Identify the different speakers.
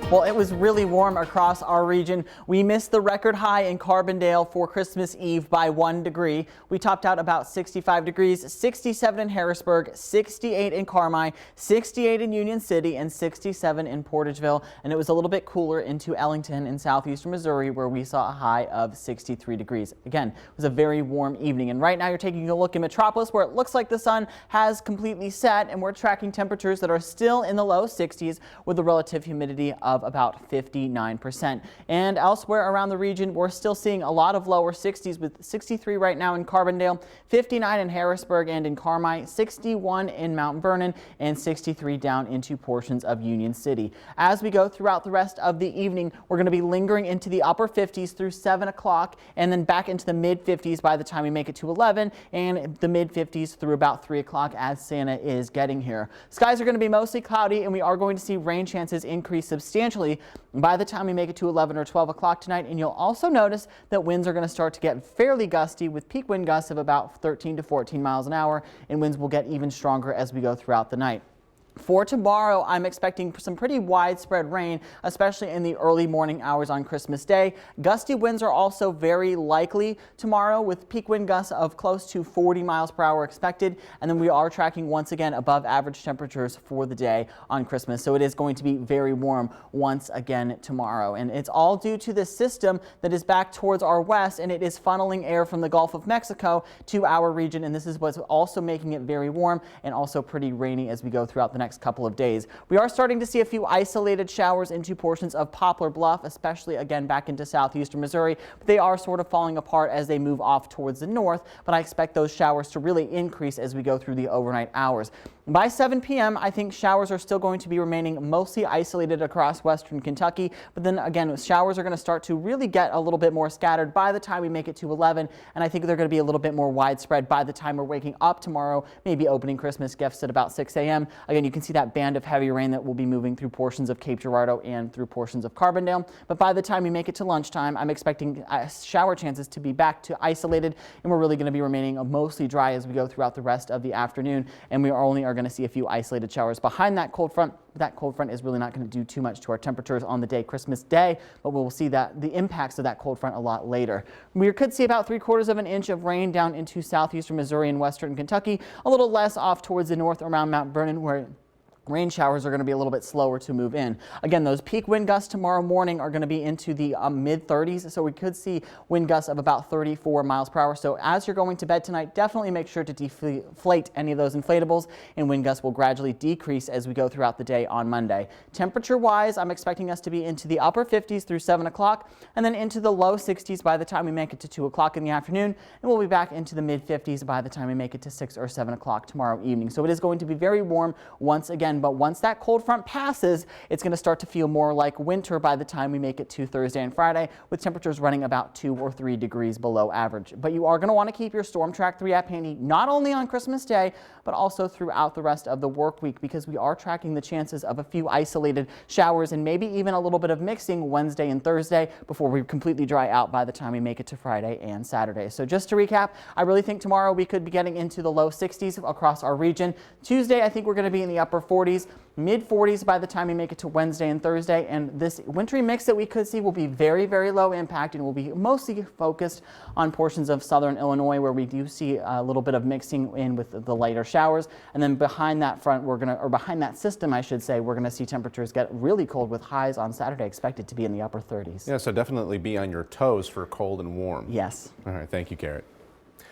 Speaker 1: Well, it was really warm across our region. We missed the record high in Carbondale for Christmas Eve by 1 degree. We topped out about 65 degrees, 67 in Harrisburg, 68 in Carmi, 68 in Union City, and 67 in Portageville. And it was a little bit cooler into Ellington in southeastern Missouri, where we saw a high of 63 degrees. Again, it was a very warm evening. And right now you're taking a look in Metropolis, where it looks like the sun has completely set, and we're tracking temperatures that are still in the low 60s with a relative humidity of about 59%. And elsewhere around the region, we're still seeing a lot of lower 60s, with 63 right now in Carbondale, 59 in Harrisburg and in Carmi, 61 in Mount Vernon, and 63 down into portions of Union City. As we go throughout the rest of the evening, we're going to be lingering into the upper 50s through 7 o'clock, and then back into the mid 50s by the time we make it to 11, and the mid 50s through about 3 o'clock as Santa is getting here. Skies are going to be mostly cloudy, and we are going to see rain chances increase substantially by the time we make it to 11 or 12 o'clock tonight. And you'll also notice that winds are going to start to get fairly gusty, with peak wind gusts of about 13 to 14 miles an hour, and winds will get even stronger as we go throughout the night. For tomorrow, I'm expecting some pretty widespread rain, especially in the early morning hours on Christmas Day. Gusty winds are also very likely tomorrow, with peak wind gusts of close to 40 miles per hour expected. And then we are tracking once again above average temperatures for the day on Christmas. So it is going to be very warm once again tomorrow. And it's all due to this system that is back towards our west, and it is funneling air from the Gulf of Mexico to our region. And this is what's also making it very warm and also pretty rainy as we go throughout the next couple of days. We are starting to see a few isolated showers into portions of Poplar Bluff, especially again back into southeastern Missouri. But they are sort of falling apart as they move off towards the north, but I expect those showers to really increase as we go through the overnight hours. By 7 p.m., I think showers are still going to be remaining mostly isolated across western Kentucky, but then again, showers are going to start to really get a little bit more scattered by the time we make it to 11, and I think they're going to be a little bit more widespread by the time we're waking up tomorrow, maybe opening Christmas gifts at about 6 a.m. Again, you can see that band of heavy rain that will be moving through portions of Cape Girardeau and through portions of Carbondale, but by the time we make it to lunchtime, I'm expecting shower chances to be back to isolated, and we're really going to be remaining mostly dry as we go throughout the rest of the afternoon, and we are going to see a few isolated showers behind that cold front. That cold front is really not going to do too much to our temperatures on the day Christmas Day, but we'll see that the impacts of that cold front a lot later. We could see about 3/4 of an inch of rain down into southeastern Missouri and western Kentucky, a little less off towards the north around Mount Vernon, where rain showers are going to be a little bit slower to move in. Again, those peak wind gusts tomorrow morning are going to be into the mid 30s, so we could see wind gusts of about 34 miles per hour. So as you're going to bed tonight, definitely make sure to deflate any of those inflatables, and wind gusts will gradually decrease as we go throughout the day on Monday. Temperature-wise, I'm expecting us to be into the upper 50s through 7 o'clock, and then into the low 60s by the time we make it to 2 o'clock in the afternoon, and we'll be back into the mid 50s by the time we make it to 6 or 7 o'clock tomorrow evening. So it is going to be very warm once again. But once that cold front passes, it's going to start to feel more like winter by the time we make it to Thursday and Friday, with temperatures running about 2 or 3 degrees below average. But you are going to want to keep your Storm Track 3 app handy, not only on Christmas Day, but also throughout the rest of the work week, because we are tracking the chances of a few isolated showers and maybe even a little bit of mixing Wednesday and Thursday before we completely dry out by the time we make it to Friday and Saturday. So just to recap, I really think tomorrow we could be getting into the low 60s across our region. Tuesday, I think we're going to be in the upper 40s. Mid 40s by the time we make it to Wednesday and Thursday, and this wintry mix that we could see will be very, very low impact and will be mostly focused on portions of southern Illinois, where we do see a little bit of mixing in with the lighter showers. And then behind that front, behind that system, I should say, we're going to see temperatures get really cold, with highs on Saturday expected to be in the upper 30s.
Speaker 2: Yeah, so definitely be on your toes for cold and warm.
Speaker 1: Yes.
Speaker 2: All right, thank you, Garrett.